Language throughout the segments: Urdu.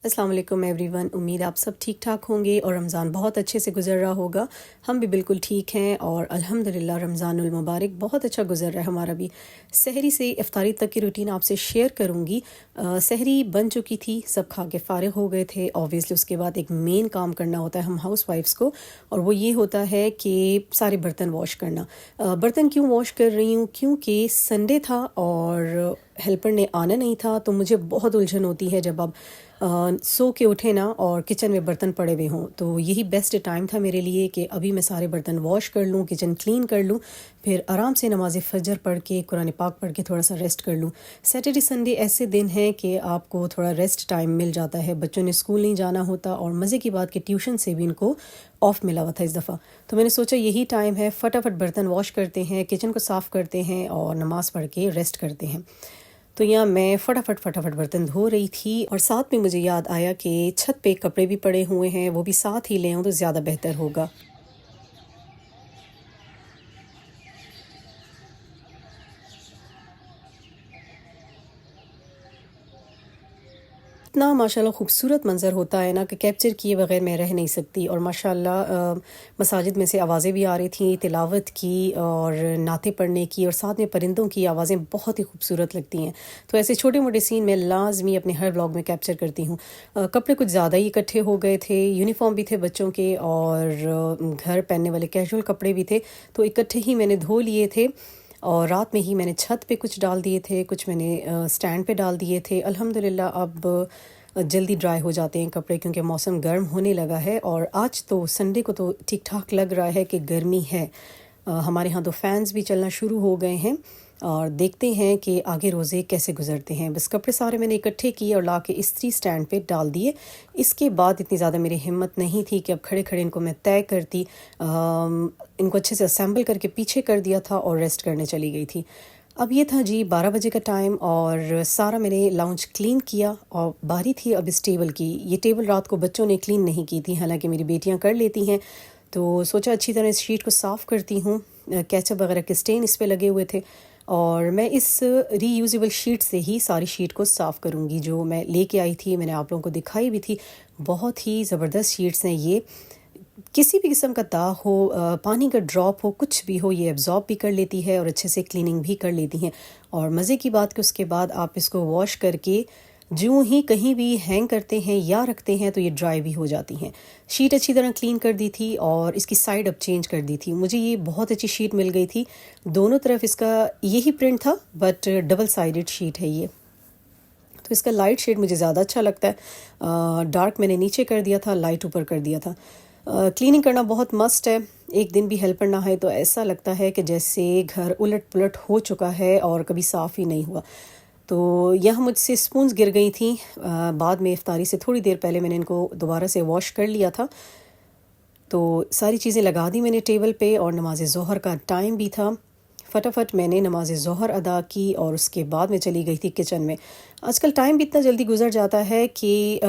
السلام علیکم ایوری ون، امید آپ سب ٹھیک ٹھاک ہوں گے اور رمضان بہت اچھے سے گزر رہا ہوگا۔ ہم بھی بالکل ٹھیک ہیں اور الحمدللہ رمضان المبارک بہت اچھا گزر رہا ہے ہمارا بھی۔ سحری سے افطاری تک کی روٹین آپ سے شیئر کروں گی۔ سحری بن چکی تھی، سب کھا کے فارغ ہو گئے تھے۔ اوبویسلی اس کے بعد ایک مین کام کرنا ہوتا ہے ہم ہاؤس وائفس کو، اور وہ یہ ہوتا ہے کہ سارے برتن واش کرنا۔ برتن کیوں واش کر رہی ہوں؟ کیونکہ سنڈے تھا اور ہیلپر نے آنا نہیں تھا، تو مجھے بہت الجھن ہوتی ہے جب اب سو کے اٹھے نا اور کچن میں برتن پڑے ہوئے ہوں، تو یہی بیسٹ ٹائم تھا میرے لیے کہ ابھی میں سارے برتن واش کر لوں، کچن کلین کر لوں، پھر آرام سے نماز فجر پڑھ کے قرآن پاک پڑھ کے تھوڑا سا ریسٹ کر لوں۔ سیٹرڈے سنڈے ایسے دن ہیں کہ آپ کو تھوڑا ریسٹ ٹائم مل جاتا ہے، بچوں نے اسکول نہیں جانا ہوتا، اور مزے کی بات کہ ٹیوشن سے بھی ان کو آف ملا ہوا تھا اس دفعہ، تو میں نے سوچا یہی ٹائم ہے، فٹافٹ برتن واش کرتے ہیں، کچن کو صاف کرتے ہیں اور نماز پڑھ کے ریسٹ کرتے ہیں۔ تو یہاں میں فٹافٹ برتن دھو رہی تھی، اور ساتھ میں مجھے یاد آیا کہ چھت پہ کپڑے بھی پڑے ہوئے ہیں، وہ بھی ساتھ ہی لے آؤں تو زیادہ بہتر ہوگا۔ اتنا ماشاءاللہ خوبصورت منظر ہوتا ہے نا کہ کیپچر کیے بغیر میں رہ نہیں سکتی، اور ماشاءاللہ مساجد میں سے آوازیں بھی آ رہی تھیں تلاوت کی اور نعتیں پڑھنے کی، اور ساتھ میں پرندوں کی آوازیں بہت ہی خوبصورت لگتی ہیں۔ تو ایسے چھوٹے موٹے سین میں لازمی اپنے ہر ولاگ میں کیپچر کرتی ہوں۔ کپڑے کچھ زیادہ ہی اکٹھے ہو گئے تھے، یونیفارم بھی تھے بچوں کے اور گھر پہننے والے کیجول کپڑے بھی تھے، تو اکٹھے ہی میں نے دھو لیے تھے، اور رات میں ہی میں نے چھت پہ کچھ ڈال دیے تھے، کچھ میں نے سٹینڈ پہ ڈال دیے تھے۔ الحمدللہ اب جلدی ڈرائی ہو جاتے ہیں کپڑے، کیونکہ موسم گرم ہونے لگا ہے، اور آج تو سنڈے کو تو ٹھیک ٹھاک لگ رہا ہے کہ گرمی ہے۔ ہمارے ہاں تو فینز بھی چلنا شروع ہو گئے ہیں، اور دیکھتے ہیں کہ آگے روزے کیسے گزرتے ہیں۔ بس کپڑے سارے میں نے اکٹھے کیے اور لا کے استری سٹینڈ پہ ڈال دیے۔ اس کے بعد اتنی زیادہ میری ہمت نہیں تھی کہ اب کھڑے کھڑے ان کو میں طے کرتی، ان کو اچھے سے اسمبل کر کے پیچھے کر دیا تھا اور ریسٹ کرنے چلی گئی تھی۔ اب یہ تھا جی 12 بجے کا ٹائم، اور سارا میں نے لاؤنج کلین کیا، اور باری تھی اب اس ٹیبل کی۔ یہ ٹیبل رات کو بچوں نے کلین نہیں کی تھی، حالانکہ میری بیٹیاں کر لیتی ہیں، تو سوچا اچھی طرح اس شیٹ کو صاف کرتی ہوں۔ کیچپ وغیرہ کے سٹین اس پہ لگے ہوئے تھے، اور میں اس ری یوزیبل شیٹ سے ہی ساری شیٹ کو صاف کروں گی، جو میں لے کے آئی تھی، میں نے آپ لوگوں کو دکھائی بھی تھی۔ بہت ہی زبردست شیٹس ہیں یہ، کسی بھی قسم کا داغ ہو، پانی کا ڈراپ ہو، کچھ بھی ہو، یہ ایبزارب بھی کر لیتی ہے اور اچھے سے کلیننگ بھی کر لیتی ہیں۔ اور مزے کی بات کہ اس کے بعد آپ اس کو واش کر کے جو ہی کہیں بھی ہینگ کرتے ہیں یا رکھتے ہیں تو یہ ڈرائی بھی ہو جاتی ہیں۔ شیٹ اچھی طرح کلین کر دی تھی، اور اس کی سائڈ اب چینج کر دی تھی۔ مجھے یہ بہت اچھی شیٹ مل گئی تھی، دونوں طرف اس کا یہی پرنٹ تھا، بٹ ڈبل سائیڈڈ شیٹ ہے یہ، تو اس کا لائٹ شیڈ مجھے زیادہ اچھا لگتا ہے۔ ڈارک میں نے نیچے کر دیا تھا، لائٹ اوپر کر دیا تھا۔ کلیننگ کرنا بہت مسٹ ہے، ایک دن بھی ہیلپر نہ آئے تو ایسا لگتا ہے کہ جیسے گھر الٹ پلٹ ہو چکا ہے اور کبھی صاف ہی نہیں ہوا۔ تو یہاں مجھ سے اسپونز گر گئی تھیں، بعد میں افطاری سے تھوڑی دیر پہلے میں نے ان کو دوبارہ سے واش کر لیا تھا۔ تو ساری چیزیں لگا دی میں نے ٹیبل پہ، اور نماز ظہر کا ٹائم بھی تھا۔ فٹافٹ میں نے نماز ظہر ادا کی، اور اس کے بعد میں چلی گئی تھی کچن میں۔ آج کل ٹائم بھی اتنا جلدی گزر جاتا ہے کہ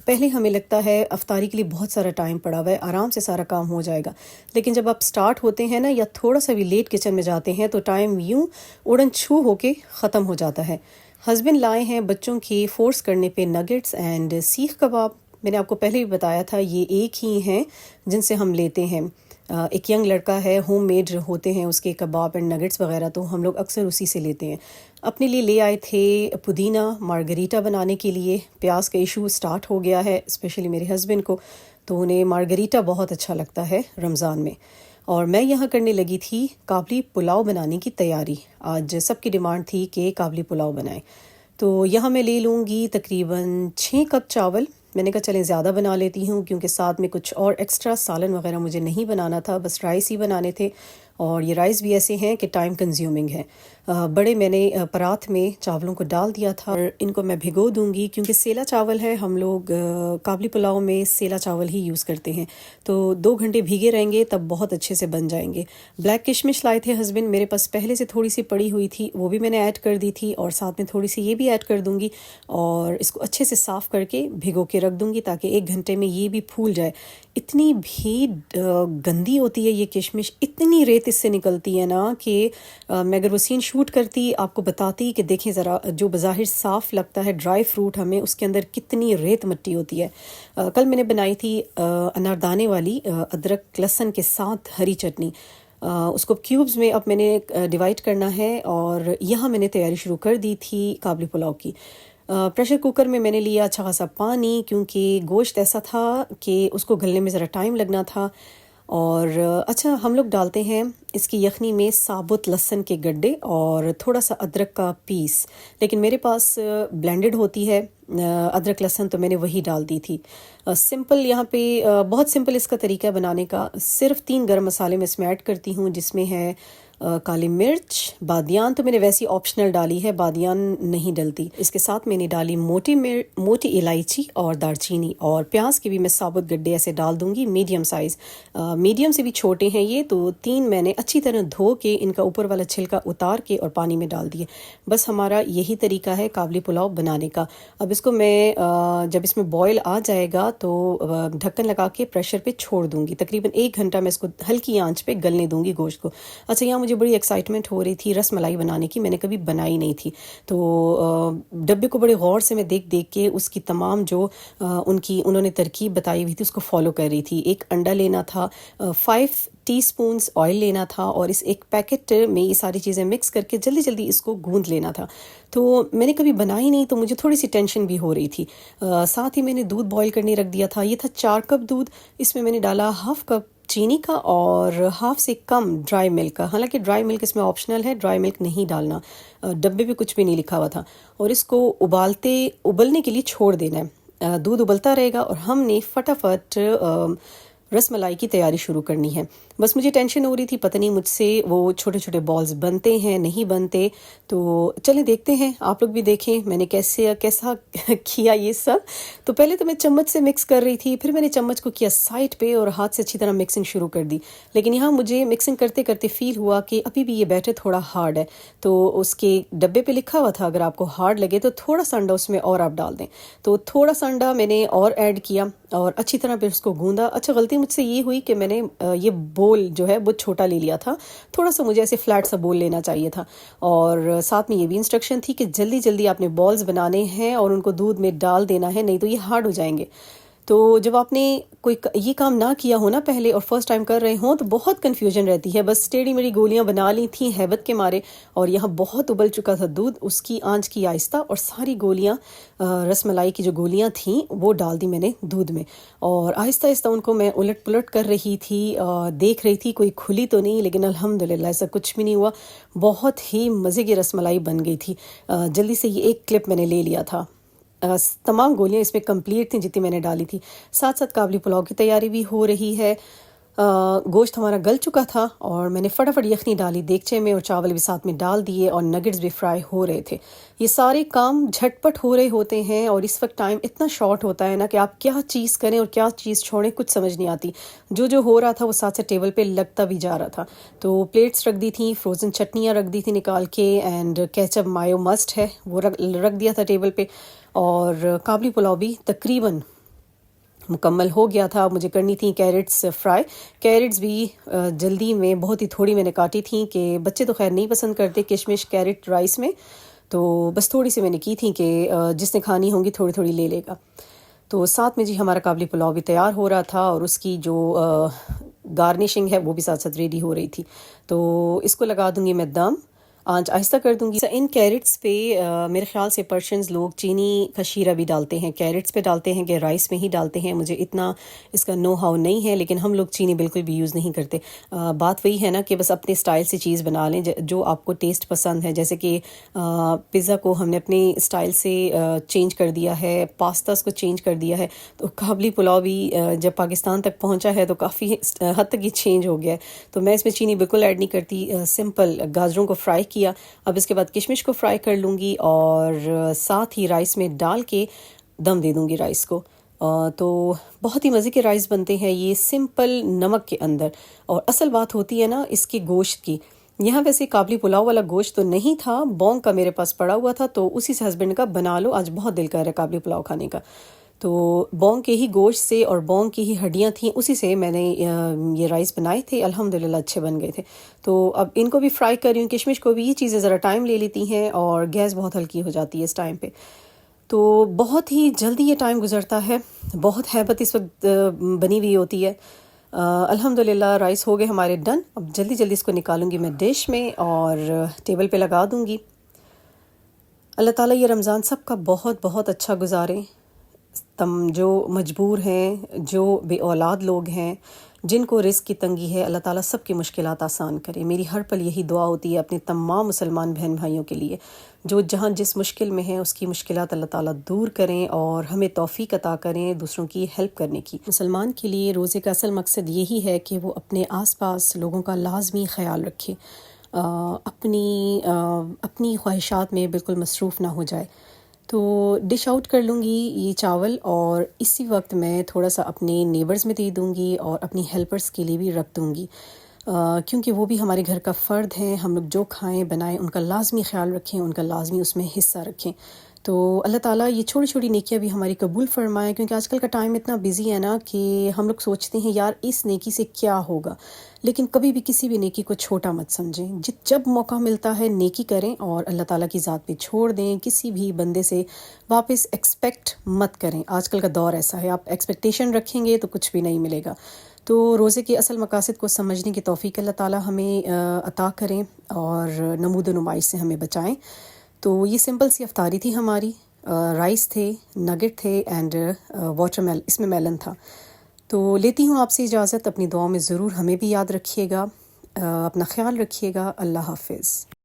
پہلے ہمیں لگتا ہے افطاری کے لیے بہت سارا ٹائم پڑا ہوا ہے، آرام سے سارا کام ہو جائے گا، لیکن جب آپ سٹارٹ ہوتے ہیں نا، یا تھوڑا سا بھی لیٹ کچن میں جاتے ہیں، تو ٹائم یوں اڑن چھو ہو کے ختم ہو جاتا ہے۔ ہسبینڈ لائے ہیں بچوں کی فورس کرنے پہ نگٹس اینڈ سیخ کباب۔ میں نے آپ کو پہلے بھی بتایا تھا یہ ایک ہی ہیں جن سے ہم لیتے ہیں۔ ایک ینگ لڑکا ہے، ہوم میڈ ہوتے ہیں اس کے کباب اینڈ نگٹس وغیرہ، تو ہم لوگ اکثر اسی سے لیتے ہیں۔ اپنے لیے لے آئے تھے پودینہ مارگریٹا بنانے کے لیے۔ پیاز کا ایشو سٹارٹ ہو گیا ہے، اسپیشلی میرے ہسبینڈ کو، تو انہیں مارگریٹا بہت اچھا لگتا ہے رمضان میں۔ اور میں یہاں کرنے لگی تھی کابلی پلاؤ بنانے کی تیاری۔ آج سب کی ڈیمانڈ تھی کہ کابلی پلاؤ بنائیں، تو یہاں میں لے لوں گی تقریباً 6 کپ چاول۔ میں نے کہا چلیں زیادہ بنا لیتی ہوں، کیونکہ ساتھ میں کچھ اور ایکسٹرا سالن وغیرہ مجھے نہیں بنانا تھا، بس رائس ہی بنانے تھے، اور یہ رائس بھی ایسے ہیں کہ ٹائم کنزیومنگ ہے۔ بڑے میں نے پرات میں چاولوں کو ڈال دیا تھا، اور ان کو میں بھگو دوں گی، کیونکہ سیلا چاول ہے، ہم لوگ کابلی پلاؤ میں سیلا چاول ہی یوز کرتے ہیں، تو 2 گھنٹے بھیگے رہیں گے تب بہت اچھے سے بن جائیں گے۔ بلیک کشمش لائے تھے ہسبینڈ، میرے پاس پہلے سے تھوڑی سی پڑی ہوئی تھی، وہ بھی میں نے ایڈ کر دی تھی، اور ساتھ میں تھوڑی سی یہ بھی ایڈ کر دوں گی، اور اس کو اچھے سے صاف کر کے بھگو کے رکھ دوں گی تاکہ 1 گھنٹے میں یہ بھی پھول جائے۔ اتنی بھی گندی ہوتی ہے یہ کشمش، اتنی ریت اس سے نکلتی ہے نا کہ میں اگر وہ سین شوٹ شوٹ کرتی آپ کو بتاتی کہ دیکھیں ذرا جو بظاہر صاف لگتا ہے ڈرائی فروٹ ہمیں، اس کے اندر کتنی ریت مٹی ہوتی ہے۔ کل میں نے بنائی تھی اناردانے والی ادرک لہسن کے ساتھ ہری چٹنی۔ اس کو کیوبز میں اب میں نے ڈیوائڈ کرنا ہے، اور یہاں میں نے تیاری شروع کر دی تھی کابلی پلاؤ کی۔ پریشر کوکر میں نے لیا اچھا خاصا پانی، کیونکہ گوشت ایسا تھا کہ اس کو گلنے میں ذرا ٹائم لگنا تھا۔ اور اچھا ہم لوگ ڈالتے ہیں اس کی یخنی میں ثابت لہسن کے گڈھے اور تھوڑا سا ادرک کا پیس، لیکن میرے پاس بلینڈڈ ہوتی ہے ادرک لہسن، تو میں نے وہی ڈال دی تھی۔ سمپل یہاں پہ بہت سمپل اس کا طریقہ ہے بنانے کا۔ صرف 3 گرم مسالے میں اس میں ایڈ کرتی ہوں، جس میں ہے کالی مرچ، بادیان تو میں نے ویسی آپشنل ڈالی ہے، بادیان نہیں ڈلتی۔ اس کے ساتھ میں نے ڈالی موٹی الائچی اور دار چینی، اور پیاز کے بھی میں ثابت گڈھے ایسے ڈال دوں گی، میڈیم سائز، میڈیم سے بھی چھوٹے ہیں یہ تو 3 میں نے اچھی طرح دھو کے ان کا اوپر والا چھلکا اتار کے اور پانی میں ڈال دیے۔ بس ہمارا یہی طریقہ ہے کابلی پلاؤ بنانے کا۔ اب اس کو میں جب اس میں بوائل آ جائے گا تو ڈھکن لگا کے پریشر پہ چھوڑ دوں گی، تقریباً 1 گھنٹہ میں اس کو ہلکی آنچ پہ گلنے دوں گی گوشت کو۔ اچھا یہاں مجھے بڑی ایکسائٹمنٹ ہو رہی تھی رس ملائی بنانے کی، میں نے کبھی بنائی نہیں تھی، تو ڈبے کو بڑے غور سے میں دیکھ کے اس کی تمام جو انہوں نے ترکیب بتائی ہوئی تھی اس کو فالو کر رہی تھی۔ ایک انڈا لینا تھا، 5 ٹی سپونز آئل لینا تھا، اور اس ایک پیکٹ میں یہ ساری چیزیں مکس کر کے جلدی اس کو گوندھ لینا تھا۔ تو میں نے کبھی بنائی نہیں، تو مجھے تھوڑی سی ٹینشن بھی ہو رہی تھی۔ ساتھ ہی میں نے دودھ بوائل کرنے رکھ دیا تھا، یہ تھا 4 کپ دودھ، اس میں نے ڈالا ½ کپ چینی کا اور ½ سے کم ڈرائی ملک کا، حالانکہ ڈرائی ملک اس میں آپشنل ہے، ڈرائی ملک نہیں ڈالنا، ڈبے پہ کچھ بھی نہیں لکھا ہوا تھا۔ اور اس کو ابلنے کے لیے چھوڑ دینا ہے، دودھ ابلتا رہے گا، اور ہم نے فٹافٹ رس ملائی کی تیاری شروع کرنی ہے۔ بس مجھے ٹینشن ہو رہی تھی پتہ نہیں مجھ سے وہ چھوٹے چھوٹے بالز بنتے ہیں نہیں بنتے، تو چلیں دیکھتے ہیں، آپ لوگ بھی دیکھیں میں نے کیسا کیا یہ سب۔ تو پہلے تو میں چمچ سے مکس کر رہی تھی، پھر میں نے چمچ کو کیا سائڈ پہ اور ہاتھ سے اچھی طرح مکسنگ شروع کر دی، لیکن یہاں مجھے مکسنگ کرتے کرتے فیل ہوا کہ ابھی بھی یہ بیٹر تھوڑا ہارڈ ہے۔ تو اس کے ڈبے پہ لکھا ہوا تھا اگر آپ کو ہارڈ لگے تو تھوڑا سا انڈا اس میں اور آپ ڈال دیں، تو تھوڑا سا انڈا میں نے اور ایڈ کیا اور اچھی طرح پھر اس کو گوندا۔ اچھا غلطی مجھ سے یہ ہوئی کہ میں نے یہ بول جو ہے وہ چھوٹا لے لیا تھا، تھوڑا سا مجھے ایسے فلیٹ سا بول لینا چاہیے تھا، اور ساتھ میں یہ بھی انسٹرکشن تھی کہ جلدی آپ نے بالز بنانے ہیں اور ان کو دودھ میں ڈال دینا ہے، نہیں تو یہ ہارڈ ہو جائیں گے۔ تو جب آپ نے کوئی یہ کام نہ کیا ہو نا پہلے اور فرسٹ ٹائم کر رہے ہوں تو بہت کنفیوژن رہتی ہے۔ بس ٹیڑھی میڑھی گولیاں بنا لی تھیں ہیبت کے مارے، اور یہاں بہت ابل چکا تھا دودھ، اس کی آنچ کی آہستہ، اور ساری گولیاں رس ملائی کی جو گولیاں تھیں وہ ڈال دی میں نے دودھ میں، اور آہستہ ان کو میں الٹ پلٹ کر رہی تھی، دیکھ رہی تھی کوئی کھلی تو نہیں، لیکن الحمدللہ ایسا کچھ بھی نہیں ہوا، بہت ہی مزے کی رس ملائی بن گئی تھی۔ جلدی سے یہ ایک کلپ میں نے لے لیا تھا، تمام گولیاں اس میں کمپلیٹ تھیں جتنی میں نے ڈالی تھی۔ ساتھ کابلی پلاؤ کی تیاری بھی ہو رہی ہے۔ گوشت ہمارا گل چکا تھا اور میں نے فٹافٹ یخنی ڈالی دیگچے میں، اور چاول بھی ساتھ میں ڈال دیے، اور نگٹس بھی فرائی ہو رہے تھے۔ یہ سارے کام جھٹ پٹ ہو رہے ہوتے ہیں، اور اس وقت ٹائم اتنا شارٹ ہوتا ہے نا کہ آپ کیا چیز کریں اور کیا چیز چھوڑیں کچھ سمجھ نہیں آتی۔ جو ہو رہا تھا وہ ساتھ ٹیبل پہ لگتا بھی جا رہا تھا۔ تو پلیٹس رکھ دی تھیں، فروزن چٹنیاں رکھ دی تھی نکال کے، اینڈ کیچپ مایو مسٹ ہے وہ رکھ دیا تھا ٹیبل پہ، اور کابلی پلاؤ بھی تقریباً مکمل ہو گیا تھا۔ مجھے کرنی تھی کیرٹس فرائی، کیرٹس بھی جلدی میں بہت ہی تھوڑی میں نے کاٹی تھیں کہ بچے تو خیر نہیں پسند کرتے کشمش کیرٹ رائس میں، تو بس تھوڑی سی میں نے کی تھی کہ جس نے کھانی ہوں گی تھوڑی لے لے گا۔ تو ساتھ میں جی ہمارا کابلی پلاؤ بھی تیار ہو رہا تھا، اور اس کی جو گارنشنگ ہے وہ بھی ساتھ ریڈی ہو رہی تھی۔ تو اس کو لگا دوں گی میں دم، آنچ آہستہ کر دوں گی۔ ان کیرٹس پہ میرے خیال سے پرشنز لوگ چینی کا شیرہ بھی ڈالتے ہیں، کیرٹس پہ ڈالتے ہیں کہ رائس میں ہی ڈالتے ہیں، مجھے اتنا اس کا نو ہاؤ نہیں ہے، لیکن ہم لوگ چینی بالکل بھی یوز نہیں کرتے۔ بات وہی ہے نا کہ بس اپنے اسٹائل سے چیز بنا لیں جو آپ کو ٹیسٹ پسند ہے، جیسے کہ پیزا کو ہم نے اپنے اسٹائل سے چینج کر دیا ہے، پاستاز کو چینج کر دیا ہے، تو کابلی پلاؤ بھی جب پاکستان تک پہنچا ہے تو کافی حد تک یہ چینج ہو گیا ہے۔ تو میں اس میں چینی بالکل ایڈ نہیں کرتی، سمپل گاجروں کو فرائی کیا، اب اس کے بعد کشمش کو فرائی کر لوں گی، اور ساتھ ہی رائس میں ڈال کے دم دے دوں گی رائس کو۔ تو بہت ہی مزے کے رائس بنتے ہیں یہ سمپل نمک کے اندر، اور اصل بات ہوتی ہے نا اس کے گوشت کی۔ یہاں ویسے کابلی پلاؤ والا گوشت تو نہیں تھا، بونگ کا میرے پاس پڑا ہوا تھا، تو اسی سے ہسبینڈ کا بنا لو، آج بہت دل کر رہا ہے کابلی پلاؤ کھانے کا۔ تو بونگ کے ہی گوشت سے اور بونگ کی ہی ہڈیاں تھیں، اسی سے میں نے یہ رائس بنائے تھے، الحمدللہ اچھے بن گئے تھے۔ تو اب ان کو بھی فرائی کر رہی ہوں، کشمش کو بھی۔ یہ چیزیں ذرا ٹائم لے لیتی ہیں اور گیس بہت ہلکی ہو جاتی ہے اس ٹائم پہ، تو بہت ہی جلدی یہ ٹائم گزرتا ہے، بہت ہیبت اس وقت بنی ہوئی ہوتی ہے۔ الحمدللہ رائس ہو گئے ہمارے ڈن۔ اب جلدی جلدی اس کو نکالوں گی میں ڈش میں اور ٹیبل پہ لگا دوں گی۔ اللہ تعالیٰ یہ رمضان سب کا بہت بہت اچھا گزارے۔ جو مجبور ہیں، جو بے اولاد لوگ ہیں، جن کو رزق کی تنگی ہے، اللہ تعالیٰ سب کی مشکلات آسان کرے۔ میری ہر پل یہی دعا ہوتی ہے اپنے تمام مسلمان بہن بھائیوں کے لیے، جو جہاں جس مشکل میں ہیں اس کی مشکلات اللہ تعالیٰ دور کریں اور ہمیں توفیق عطا کریں دوسروں کی ہیلپ کرنے کی۔ مسلمان کے لیے روزے کا اصل مقصد یہی ہے کہ وہ اپنے آس پاس لوگوں کا لازمی خیال رکھے، اپنی خواہشات میں بالکل مصروف نہ ہو جائے۔ تو ڈش آؤٹ کر لوں گی یہ چاول، اور اسی وقت میں تھوڑا سا اپنے نیبرز میں دے دوں گی اور اپنی ہیلپرز کے لیے بھی رکھ دوں گی، کیونکہ وہ بھی ہمارے گھر کا فرد ہیں۔ ہم لوگ جو کھائیں بنائیں ان کا لازمی خیال رکھیں، ان کا لازمی اس میں حصہ رکھیں۔ تو اللہ تعالیٰ یہ چھوٹی چھوٹی نیکیاں بھی ہماری قبول فرمائے، کیونکہ آج کل کا ٹائم اتنا بزی ہے نا کہ ہم لوگ سوچتے ہیں یار اس نیکی سے کیا ہوگا، لیکن کبھی بھی کسی بھی نیکی کو چھوٹا مت سمجھیں۔ جب موقع ملتا ہے نیکی کریں اور اللہ تعالیٰ کی ذات پہ چھوڑ دیں، کسی بھی بندے سے واپس ایکسپیکٹ مت کریں۔ آج کل کا دور ایسا ہے، آپ ایکسپیکٹیشن رکھیں گے تو کچھ بھی نہیں ملے گا۔ تو روزے کے اصل مقاصد کو سمجھنے کی توفیق اللہ تعالیٰ ہمیں عطا کریں اور نمود و نمائش سے ہمیں بچائیں۔ تو یہ سمپل سی افطاری تھی ہماری، رائس تھے، نگٹ تھے اینڈ اس میں میلن تھا۔ تو لیتی ہوں آپ سے اجازت، اپنی دعاؤں میں ضرور ہمیں بھی یاد رکھیے گا، اپنا خیال رکھیے گا۔ اللہ حافظ۔